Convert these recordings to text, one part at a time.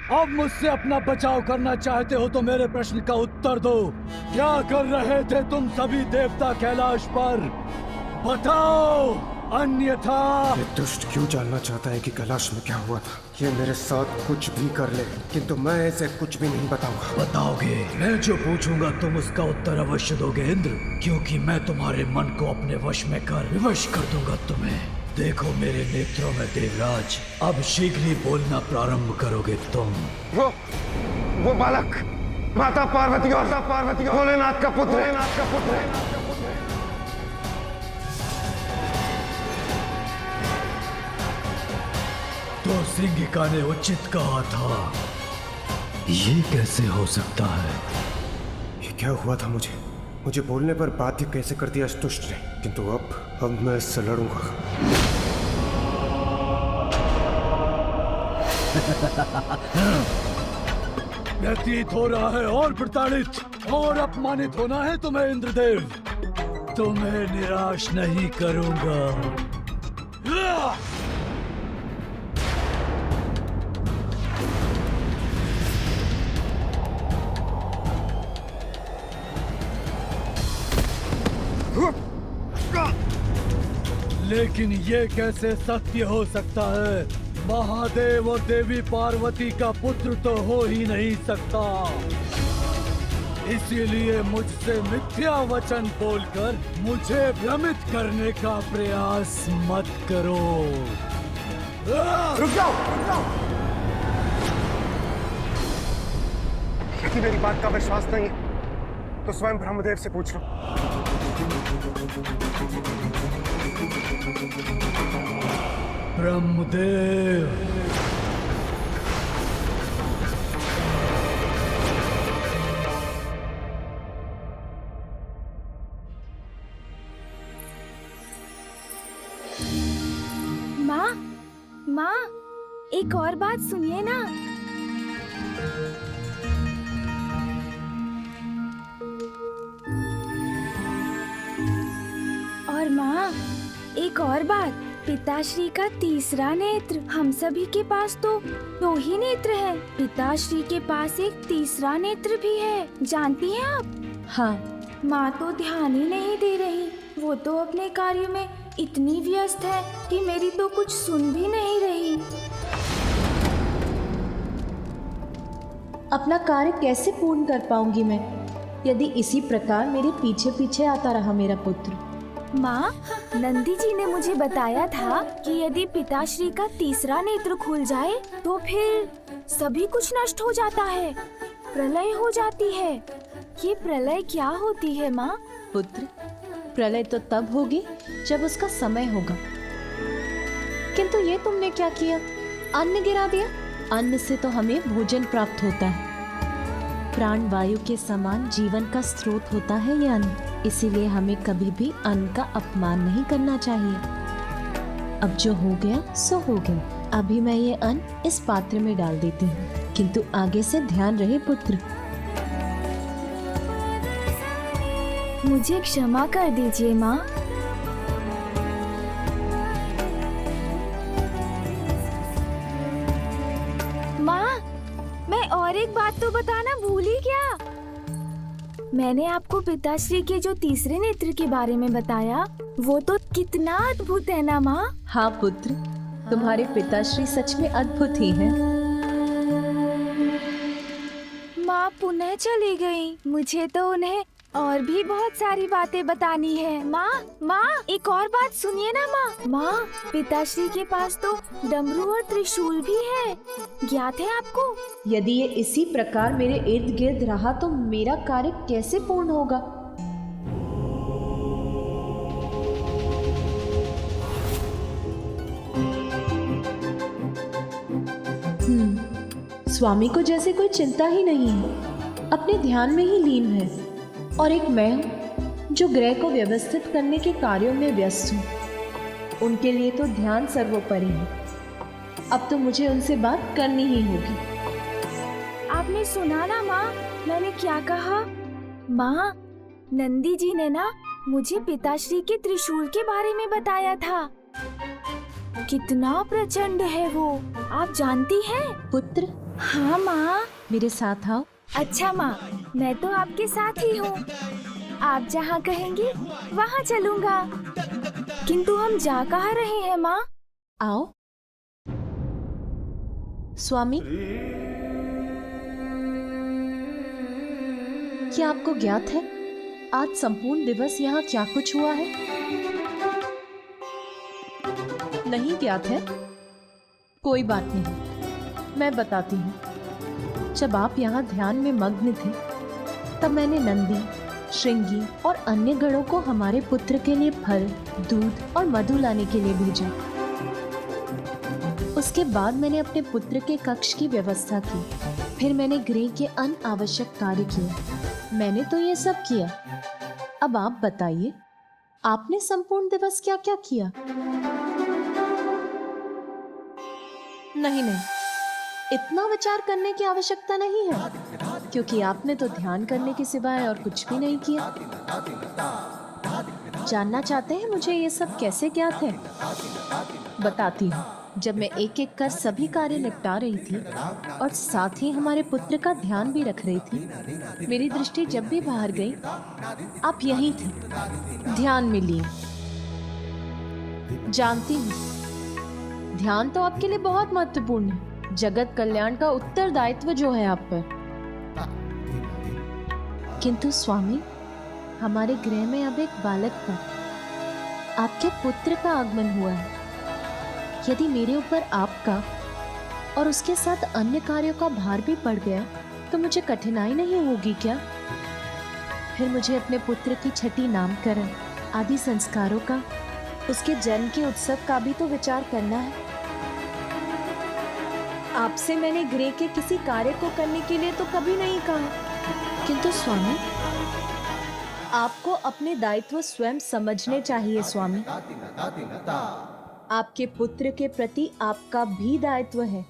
अब मुझसे अपना बचाव करना चाहते हो तो मेरे प्रश्न का उत्तर दो। क्या कर रहे थे तुम सभी देवता कैलाश पर? बताओ, अन्यथा। ये दुष्ट क्यों जानना चाहता है कि कैलाश में क्या हुआ था? ये मेरे साथ कुछ भी कर ले, किंतु मैं इसे कुछ भी नहीं बताऊंगा। बताओगे? मैं जो पूछूंगा तुम उसका उत्तर अवश्य दोगे इंद्र, क्योंकि मैं तुम्हारे मन को अपने वश में कर विवश कर दूंगा तुम्हें। देखो मेरे नेत्रों में देवराज, अब शीघ्र ही बोलना प्रारंभ करोगे तुम। वो बालक माता पार्वती और भोलेनाथ का पुत्र है। तो सिंगिका ने उचित कहा था। ये कैसे हो सकता है? ये क्या हुआ था? मुझे बोलने पर बाध्य कैसे कर दिया इस दुष्ट ने? किंतु अब मैं इससे लड़ूंगा। व्यतीत हो रहा है और प्रताड़ित और अपमानित होना है तुम्हें इंद्रदेव। तुम्हें निराश नहीं करूंगा। लेकिन ये कैसे सत्य हो सकता है? महादेव और देवी पार्वती का पुत्र तो हो ही नहीं सकता। इसीलिए मुझसे मिथ्या वचन बोलकर मुझे भ्रमित करने का प्रयास मत करो। रुक जाओ। यदि मेरी बात का विश्वास नहीं तो स्वयं ब्रह्मदेव से पूछ लो। ब्रह्मदेव, माँ, एक और बात सुनिए ना। और माँ, एक और बात, पिताश्री का तीसरा नेत्र। हम सभी के पास तो 2 ही नेत्र हैं। पिताश्री के पास एक तीसरा नेत्र भी है, जानती हैं आप? हाँ। माँ तो ध्यान ही नहीं दे रही। वो तो अपने कार्य में इतनी व्यस्त है कि मेरी तो कुछ सुन भी नहीं रही। अपना कार्य कैसे पूर्ण कर पाऊंगी मैं यदि इसी प्रकार मेरे पीछे पीछे आता रहा मेरा पुत्र? माँ, नंदी जी ने मुझे बताया था कि यदि पिताश्री का तीसरा नेत्र खुल जाए तो फिर सभी कुछ नष्ट हो जाता है, प्रलय हो जाती है। ये प्रलय क्या होती है माँ? पुत्र, प्रलय तो तब होगी जब उसका समय होगा। किंतु ये तुमने क्या किया? अन्न गिरा दिया। अन्न से तो हमें भोजन प्राप्त होता है। प्राण वायु के समान जीवन का स्रोत होता है ये अन्न। इसीलिए हमें कभी भी अन्न का अपमान नहीं करना चाहिए। अब जो हो गया सो हो गया। अभी मैं ये अन्न इस पात्र में डाल देती हूँ, किंतु आगे से ध्यान रहे पुत्र। मुझे क्षमा कर दीजिए माँ। माँ, मैं और एक बात तो बताना भूल ही गया। मैंने आपको पिताश्री के जो तीसरे नेत्र के बारे में बताया, वो तो कितना अद्भुत है ना माँ? हाँ पुत्र, तुम्हारे पिताश्री सच में अद्भुत ही हैं। माँ पुनः चली गई। मुझे तो उन्हें और भी बहुत सारी बातें बतानी है। माँ, एक और बात सुनिए ना माँ। माँ, पिताश्री के पास तो डमरू और त्रिशूल भी है, ज्ञात है आपको? यदि ये इसी प्रकार मेरे इर्द गिर्द रहा तो मेरा कार्य कैसे पूर्ण होगा? स्वामी को जैसे कोई चिंता ही नहीं है, अपने ध्यान में ही लीन है। और एक मैं हूँ जो ग्रह को व्यवस्थित करने के कार्यों में व्यस्त हूँ। उनके लिए तो ध्यान सर्वोपरि है। अब तो मुझे उनसे बात करनी ही होगी। आपने सुना ना माँ, मैंने क्या कहा? माँ, नंदी जी ने ना मुझे पिताश्री के त्रिशूल के बारे में बताया था। कितना प्रचंड है वो, आप जानती हैं? पुत्र, हाँ माँ। मेरे साथ आओ। अच्छा माँ, मैं तो आपके साथ ही हूँ। आप जहाँ कहेंगी वहाँ चलूँगा। किंतु हम जा कहाँ रहे हैं माँ? आओ। स्वामी, क्या आपको ज्ञात है आज संपूर्ण दिवस यहाँ क्या कुछ हुआ है? नहीं ज्ञात है? कोई बात नहीं, मैं बताती हूँ। जब आप यहाँ ध्यान में मग्न थे, तब मैंने नंदी, श्रृंगी और अन्य गणों को हमारे पुत्र के लिए फल, दूध और मधु लाने के लिए भेजा। उसके बाद मैंने अपने पुत्र के कक्ष की व्यवस्था की। फिर मैंने गृह के अनावश्यक कार्य किए। मैंने तो ये सब किया। अब आप बताइए, आपने संपूर्ण दिवस क्या क्या किया? नहीं, इतना विचार करने की आवश्यकता नहीं है, क्योंकि आपने तो ध्यान करने के सिवाय और कुछ भी नहीं किया। जानना चाहते हैं मुझे ये सब कैसे ज्ञात है? बताती हूँ। जब मैं एक एक कर सभी कार्य निपटा रही थी और साथ ही हमारे पुत्र का ध्यान भी रख रही थी, मेरी दृष्टि जब भी बाहर गई, आप यहीं थे, ध्यान में लिए। जानती हूँ, ध्यान तो आपके लिए बहुत महत्वपूर्ण है। जगत कल्याण का उत्तरदायित्व जो है आप पर। किंतु स्वामी, हमारे गृह में अब एक बालक था, आपके पुत्र का आगमन हुआ है। यदि मेरे ऊपर आपका और उसके साथ अन्य कार्यों का भार भी पड़ गया, तो मुझे कठिनाई नहीं होगी क्या? फिर मुझे अपने पुत्र की छठी नामकरण आदि संस्कारों का, उसके जन्म के उत्सव का भी तो विचार करना है। आपसे मैंने गृह के किसी कार्य को करने के लिए तो कभी नहीं कहा। किंतु स्वामी, आपको अपने दायित्व स्वयं समझने चाहिए स्वामी। आपके पुत्र के प्रति आपका भी दायित्व है,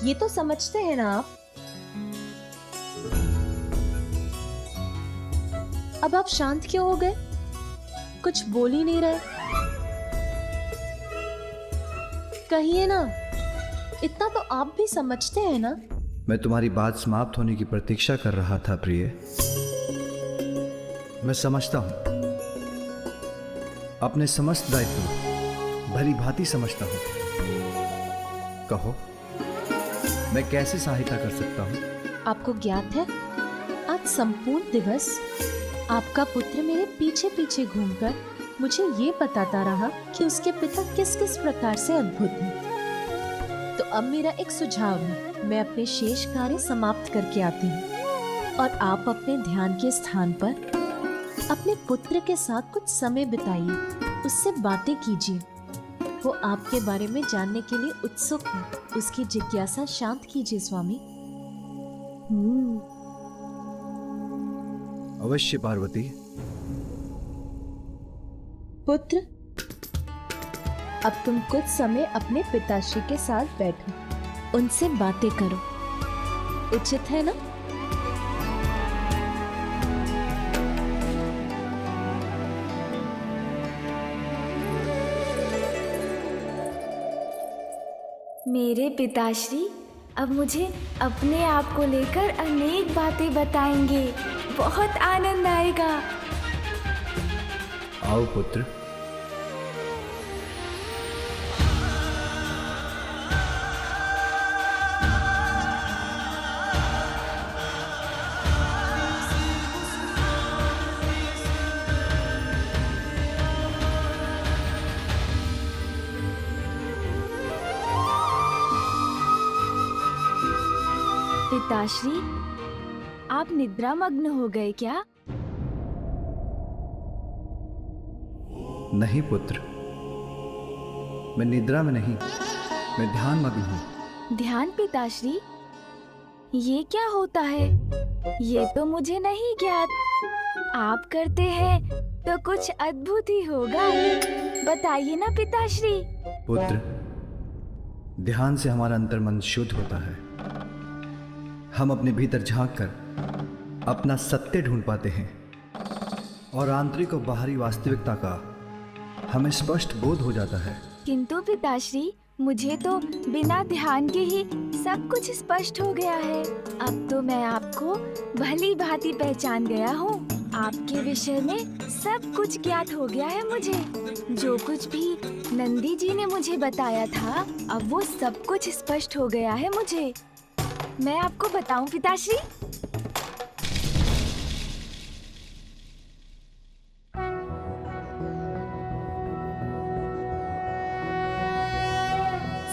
ये तो समझते हैं ना आप? अब आप शांत क्यों हो गए? कुछ बोल ही नहीं रहे। कहिए ना, इतना तो आप भी समझते हैं ना? मैं तुम्हारी बात समाप्त होने की प्रतीक्षा कर रहा था प्रिय। मैं समझता हूं, अपने समस्त दायित्व भली भांति समझता हूं। कहो, मैं कैसे सहायता कर सकता हूं? आपको ज्ञात है, आज संपूर्ण दिवस आपका पुत्र मेरे पीछे पीछे घूमकर मुझे ये बताता रहा कि उसके पिता किस किस प्रकार से अद्भुत हैं। तो अब मेरा एक सुझाव है, मैं अपने शेष कार्य समाप्त करके आती हूँ और आप अपने ध्यान के स्थान पर अपने पुत्र के साथ कुछ समय बिताइए, उससे बातें कीजिए। वो आपके बारे में जानने के लिए उत्सुक है, उसकी जिज्ञासा शांत कीजिए स्वामी। अवश्य पार्वती। पुत्र, अब तुम कुछ समय अपने पिताश्री के साथ बैठो, उनसे बातें करो, उचित है ना? मेरे पिताश्री अब मुझे अपने आप को लेकर अनेक बातें बताएंगे। बहुत आनंद आएगा। आओ पुत्र। पिताश्री, आप निद्रा मग्न हो गए क्या? नहीं पुत्र, मैं निद्रा में नहीं, मैं ध्यान मग्न हूँ। ध्यान पिताश्री, ये क्या होता है? ये तो मुझे नहीं ज्ञात। आप करते हैं तो कुछ अद्भुत ही होगा। बताइए ना पिताश्री। पुत्र, ध्यान से हमारा अंतर्मन शुद्ध होता है। हम अपने भीतर झांक कर अपना सत्य ढूंढ पाते हैं और आंतरिक और बाहरी वास्तविकता का हमें स्पष्ट बोध हो जाता है। किंतु पिताश्री, मुझे तो बिना ध्यान के ही सब कुछ स्पष्ट हो गया है। अब तो मैं आपको भली भांति पहचान गया हूँ। आपके विषय में सब कुछ ज्ञात हो गया है मुझे। जो कुछ भी नंदी जी ने मुझे बताया था, अब वो सब कुछ स्पष्ट हो गया है मुझे। मैं आपको बताऊं पिताश्री?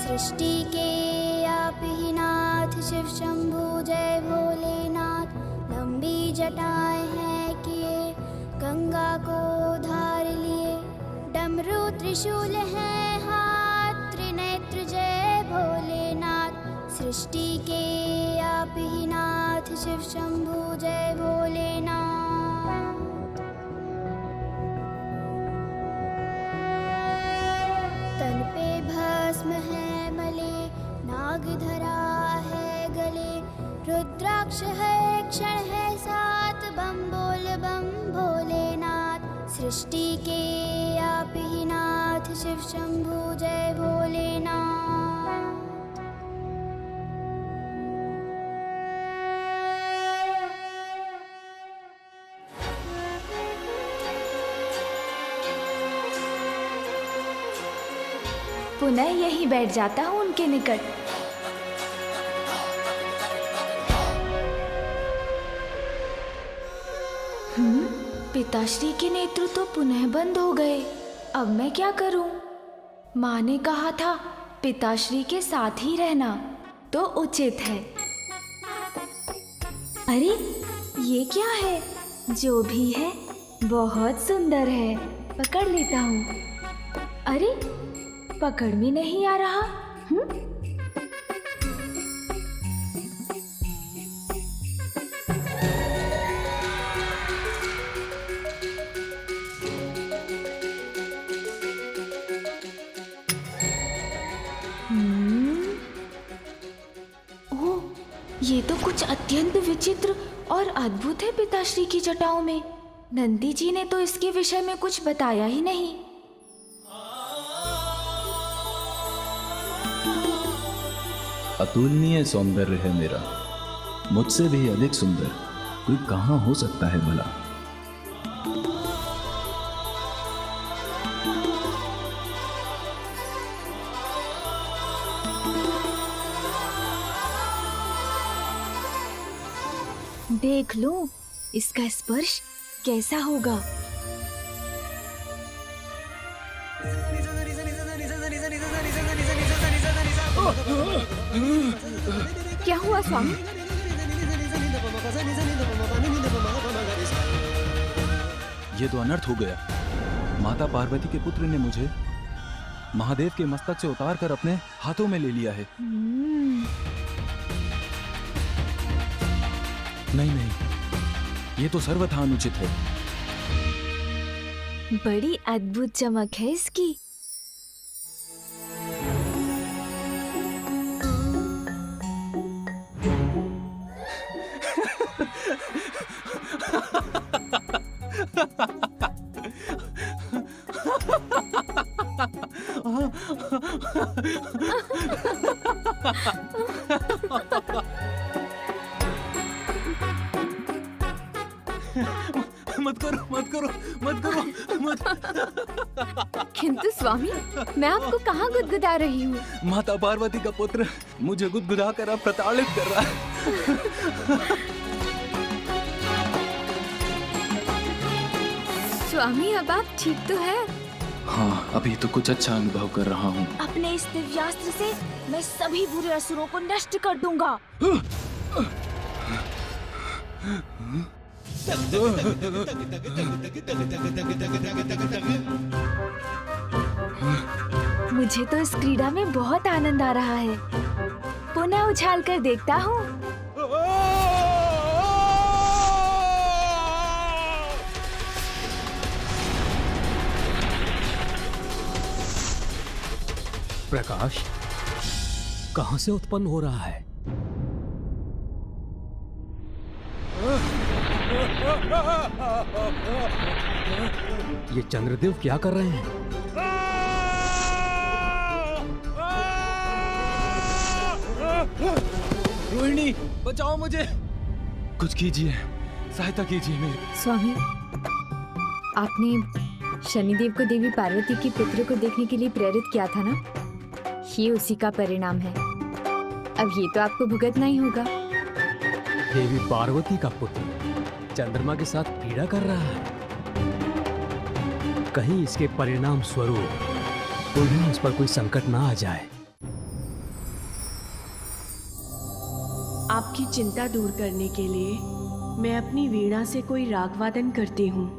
सृष्टि के आप ही नाथ, शिव शंभु जय भोलेनाथ। लंबी जटाएं हैं किए, गंगा को धार लिए। डमरू त्रिशूल है हाथ, त्रिनेत्र जय भोलेनाथ। सृष्टि के आप ही नाथ, शिव शंभु जय भोलेनाथ। तन पे भस्म है मले, नाग धरा है गले। रुद्राक्ष है क्षण है साथ, बम बोल बम भोलेनाथ। सृष्टि के आप ही नाथ, शिव शंभु जय भोलेनाथ। पुनः यहीं बैठ जाता हूँ उनके निकट। पिताश्री के नेत्र तो पुनः बंद हो गए। अब मैं क्या करूं? माँ ने कहा था पिताश्री के साथ ही रहना तो उचित है। अरे ये क्या है? जो भी है बहुत सुंदर है। पकड़ लेता हूँ। अरे पकड़ में नहीं आ रहा। ओह, ये तो कुछ अत्यंत विचित्र और अद्भुत है पिताश्री की जटाओं में। नंदी जी ने तो इसके विषय में कुछ बताया ही नहीं। अतुलनीय सौंदर्य है मेरा, मुझसे भी अधिक सुंदर कोई कहाँ हो सकता है भला। देख लूं इसका स्पर्श कैसा होगा। क्या हुआ स्वामी? ये तो अनर्थ हो गया। माता पार्वती के पुत्र ने मुझे महादेव के मस्तक से उतारकर अपने हाथों में ले लिया है। नहीं नहीं, ये तो सर्वथा अनुचित है। बड़ी अद्भुत चमक है इसकी। मत करो मत करो मत करो मत। किंतु स्वामी, मैं आपको कहाँ गुदगुदा रही हूँ? माता पार्वती का पुत्र मुझे गुदगुदा कर अब प्रताड़ित कर रहा है। स्वामी, अब आप ठीक तो है? हाँ, अभी तो कुछ अच्छा अनुभव कर रहा हूँ। अपने इस दिव्यास्त्र से मैं सभी बुरे असुरों को नष्ट कर दूंगा। मुझे तो इस क्रीड़ा में बहुत आनंद आ रहा है। पुनः उछाल कर देखता हूँ। प्रकाश कहां से उत्पन्न हो रहा है? ये चंद्रदेव क्या कर रहे हैं? रोहिणी, बचाओ मुझे, कुछ कीजिए, सहायता कीजिए मेरी। स्वामी, आपने शनिदेव को देवी पार्वती के पुत्र को देखने के लिए प्रेरित किया था ना? ये उसी का परिणाम है। अब ये तो आपको भुगतना ही होगा। देवी पार्वती का पुत्र चंद्रमा के साथ पीड़ा कर रहा है। कहीं इसके परिणाम स्वरूप उन्हें उस पर कोई संकट ना आ जाए। आपकी चिंता दूर करने के लिए मैं अपनी वीणा से कोई राग वादन करती हूँ।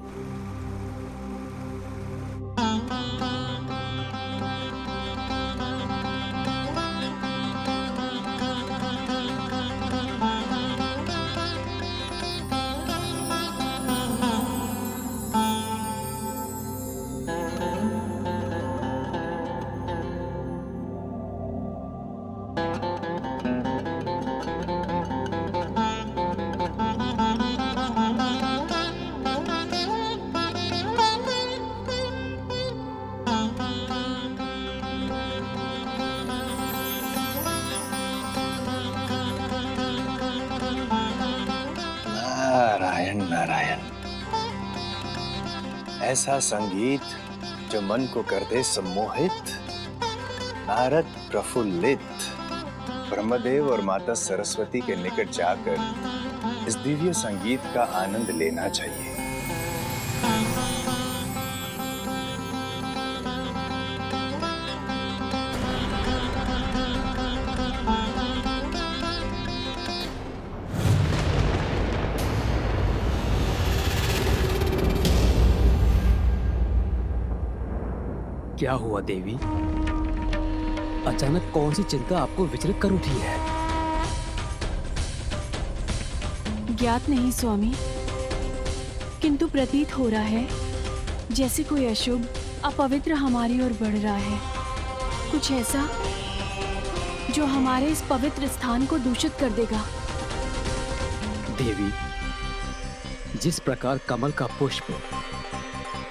नारायण नारायण। ऐसा संगीत जो मन को कर दे सम्मोहित, नारद प्रफुल्लित। ब्रह्मदेव और माता सरस्वती के निकट जाकर इस दिव्य संगीत का आनंद लेना चाहिए। क्या हुआ देवी? अचानक कौन सी चिंता आपको विचलित कर उठी है? ज्ञात नहीं स्वामी, किंतु प्रतीत हो रहा है जैसे कोई अशुभ अपवित्र हमारी ओर बढ़ रहा है। कुछ ऐसा जो हमारे इस पवित्र स्थान को दूषित कर देगा। देवी, जिस प्रकार कमल का पुष्प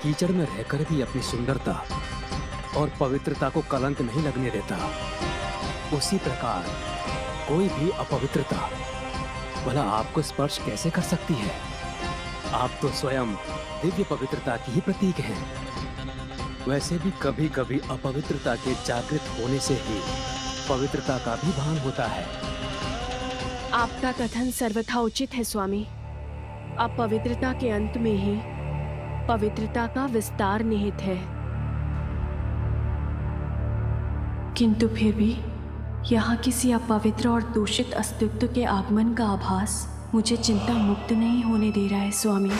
कीचड़ में रहकर भी अपनी सुंदरता और पवित्रता को कलंक नहीं लगने देता, उसी प्रकार कोई भी अपवित्रता भला आपको स्पर्श कैसे कर सकती है? आप तो स्वयं दिव्य पवित्रता की ही प्रतीक हैं। वैसे भी कभी कभी अपवित्रता के जागृत होने से ही पवित्रता का भी भान होता है। आपका कथन सर्वथा उचित है स्वामी। अपवित्रता के अंत में ही पवित्रता का विस्तार निहित है। किंतु फिर भी यहाँ किसी अपवित्र और दूषित अस्तित्व के आगमन का आभास मुझे चिंता मुक्त नहीं होने दे रहा है स्वामी।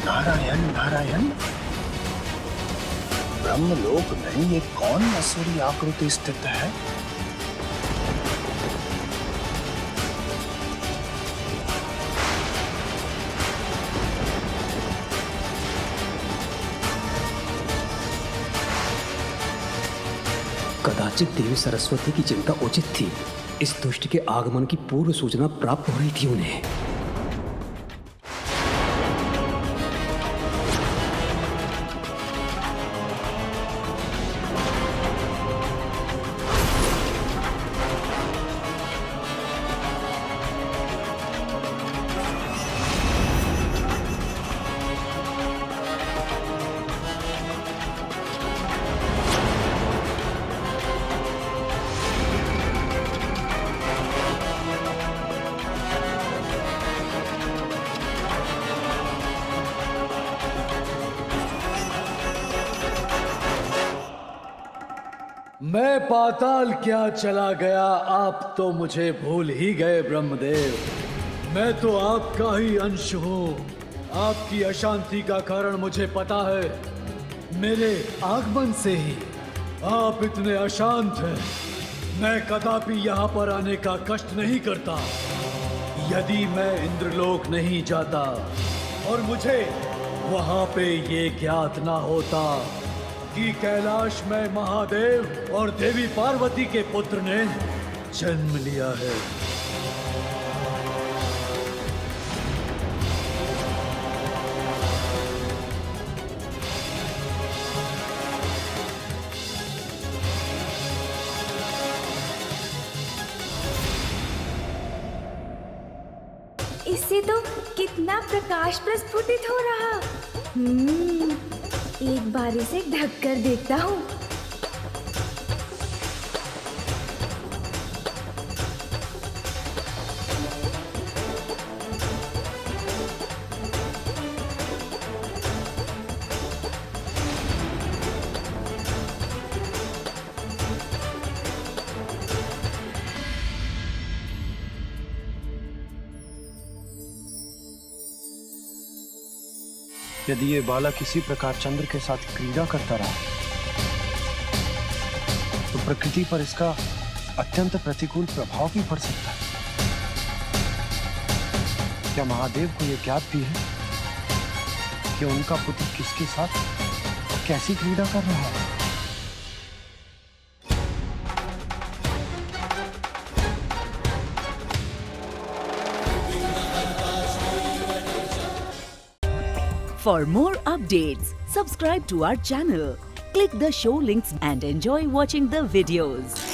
नारायण नारायण। ब्रह्मलोक में ये कौन असुरी आकृति स्थित है? कदाचित देवी सरस्वती की चिंता उचित थी। इस दुष्ट के आगमन की पूर्व सूचना प्राप्त हो रही थी उन्हें। मैं पाताल क्या चला गया, आप तो मुझे भूल ही गए ब्रह्मदेव। मैं तो आपका ही अंश हूँ। आपकी अशांति का कारण मुझे पता है। मेरे आगमन से ही आप इतने अशांत हैं। मैं कदापि यहाँ पर आने का कष्ट नहीं करता। यदि मैं इंद्रलोक नहीं जाता और मुझे वहाँ पे ये ज्ञात ना होता कि कैलाश में महादेव और देवी पार्वती के पुत्र ने जन्म लिया है। इससे तो कितना प्रकाश प्रस्फुटित हो रहा। एक बार इसे ढक कर देखता हूँ। यदि ये बालक किसी प्रकार चंद्र के साथ क्रीड़ा करता रहा तो प्रकृति पर इसका अत्यंत प्रतिकूल प्रभाव भी पड़ सकता है। क्या महादेव को यह ज्ञात भी है कि उनका पुत्र किसके साथ कैसी क्रीड़ा कर रहा है? For more updates, subscribe to our channel, click the show links and enjoy watching the videos.